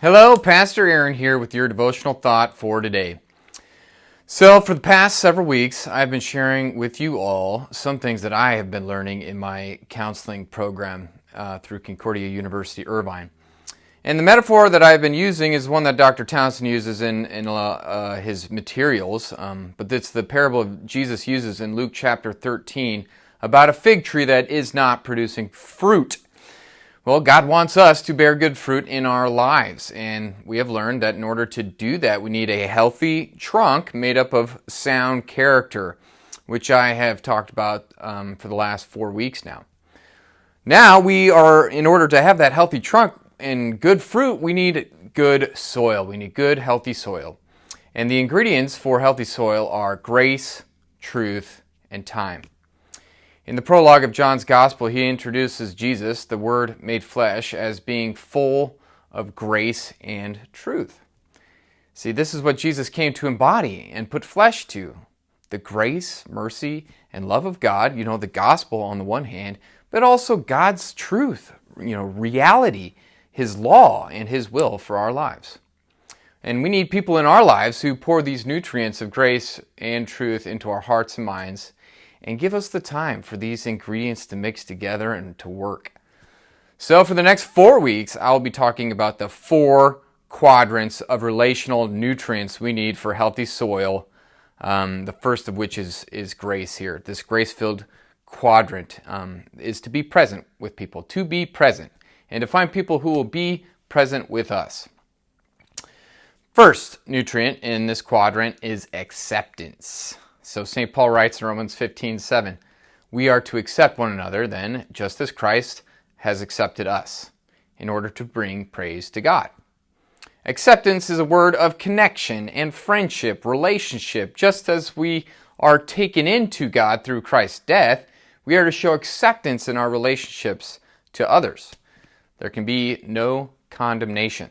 Hello, Pastor Aaron here with your devotional thought for today. So, for the past several weeks, I've been sharing with you all some things that I have been learning in my counseling program through Concordia University, Irvine. And the metaphor that I've been using is one that Dr. Townsend uses in his materials, but it's the parable Jesus uses in Luke chapter 13 about a fig tree that is not producing fruit. Well, God wants us to bear good fruit in our lives, and we have learned that in order to do that, we need a healthy trunk made up of sound character, which I have talked about for the last 4 weeks now. Now, in order to have that healthy trunk and good fruit, we need good soil. We need good, healthy soil. And the ingredients for healthy soil are grace, truth, and time. In the prologue of John's Gospel, he introduces Jesus, the Word made flesh, as being full of grace and truth. See, this is what Jesus came to embody and put flesh to. The grace, mercy, and love of God, the gospel on the one hand, but also God's truth, reality, His law, and His will for our lives. And we need people in our lives who pour these nutrients of grace and truth into our hearts and minds, and give us the time for these ingredients to mix together and to work. So for the next 4 weeks, I'll be talking about the 4 quadrants of relational nutrients we need for healthy soil. The first of which is grace here. This grace-filled quadrant is to be present with people, to be present, and to find people who will be present with us. First nutrient in this quadrant is acceptance. So St. Paul writes in Romans 15:7, we are to accept one another then, just as Christ has accepted us, in order to bring praise to God. Acceptance is a word of connection and friendship, relationship. Just as we are taken into God through Christ's death, we are to show acceptance in our relationships to others. There can be no condemnation.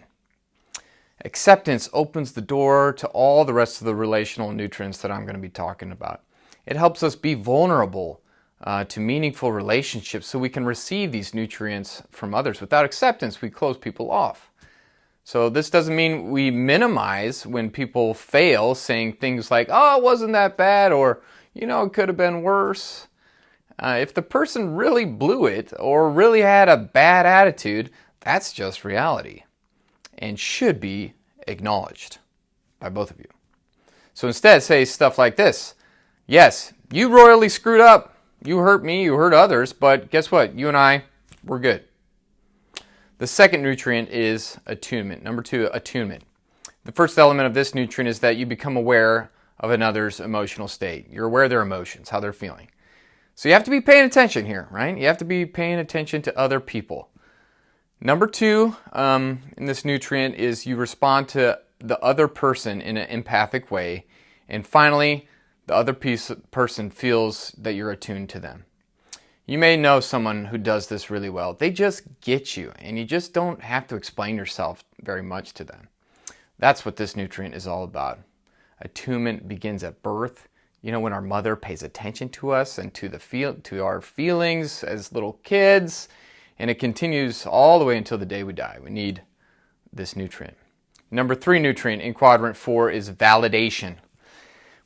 Acceptance opens the door to all the rest of the relational nutrients that I'm going to be talking about. It helps us be vulnerable to meaningful relationships so we can receive these nutrients from others. Without acceptance, we close people off. So this doesn't mean we minimize when people fail, saying things like, oh, it wasn't that bad, or, it could have been worse. If the person really blew it or really had a bad attitude, that's just reality and should be acknowledged by both of you. So instead, say stuff like this. Yes, you royally screwed up. You hurt me, you hurt others, but guess what? You and I, we're good. The second nutrient is attunement. Number 2, attunement. The first element of this nutrient is that you become aware of another's emotional state. You're aware of their emotions, how they're feeling. So you have to be paying attention here, right? You have to be paying attention to other people. Number 2 in this nutrient is you respond to the other person in an empathic way. And finally, the other person feels that you're attuned to them. You may know someone who does this really well. They just get you, and you just don't have to explain yourself very much to them. That's what this nutrient is all about. Attunement begins at birth. When our mother pays attention to us and to our feelings as little kids, and it continues all the way until the day we die. We need this nutrient. Number 3 nutrient in quadrant 4 is validation.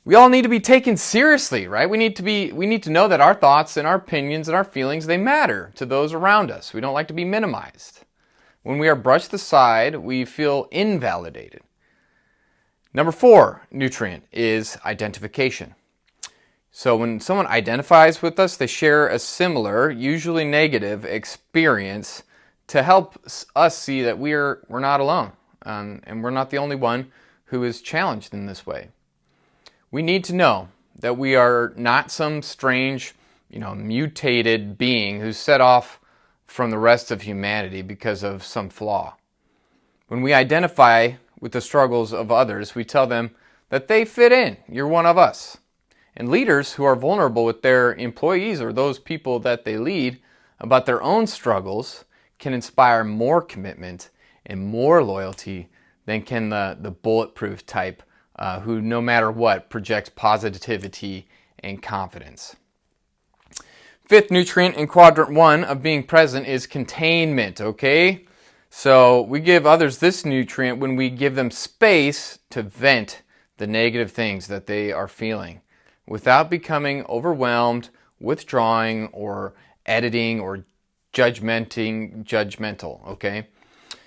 We all need to be taken seriously, right? We need to know that our thoughts and our opinions and our feelings, they matter to those around us. We don't like to be minimized. When we are brushed aside, we feel invalidated. Number 4 nutrient is identification. So when someone identifies with us, they share a similar, usually negative experience to help us see that we're not alone, and we're not the only one who is challenged in this way. We need to know that we are not some strange, mutated being who's set off from the rest of humanity because of some flaw. When we identify with the struggles of others, we tell them that they fit in. You're one of us. And leaders who are vulnerable with their employees or those people that they lead about their own struggles can inspire more commitment and more loyalty than can the bulletproof type who, no matter what, projects positivity and confidence. Fifth nutrient in quadrant 1 of being present is containment, okay? So we give others this nutrient when we give them space to vent the negative things that they are feeling without becoming overwhelmed, withdrawing, or editing, or judgmental, okay?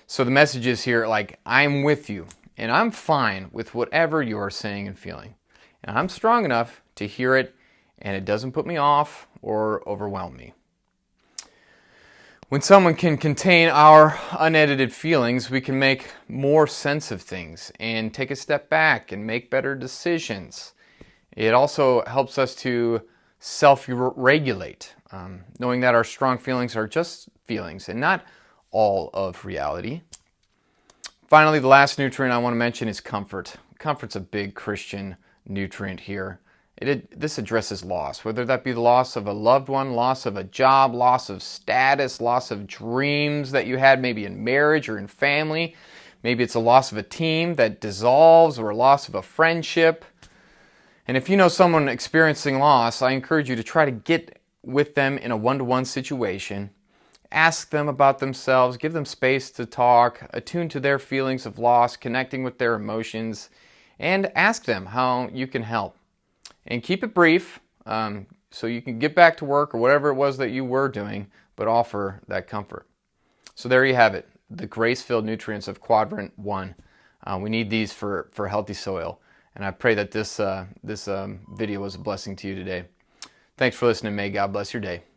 So the message is here, like, I'm with you, and I'm fine with whatever you are saying and feeling. And I'm strong enough to hear it, and it doesn't put me off or overwhelm me. When someone can contain our unedited feelings, we can make more sense of things and take a step back and make better decisions. It also helps us to self-regulate, knowing that our strong feelings are just feelings and not all of reality. Finally, the last nutrient I want to mention is comfort. Comfort's a big Christian nutrient here. This addresses loss, whether that be the loss of a loved one, loss of a job, loss of status, loss of dreams that you had maybe in marriage or in family. Maybe it's a loss of a team that dissolves, or a loss of a friendship. And if you know someone experiencing loss, I encourage you to try to get with them in a one-to-one situation. Ask them about themselves, give them space to talk, attune to their feelings of loss, connecting with their emotions, and ask them how you can help. And keep it brief, so you can get back to work or whatever it was that you were doing, but offer that comfort. So there you have it, the grace-filled nutrients of Quadrant 1. We need these for healthy soil. And I pray that this video was a blessing to you today. Thanks for listening. May God bless your day.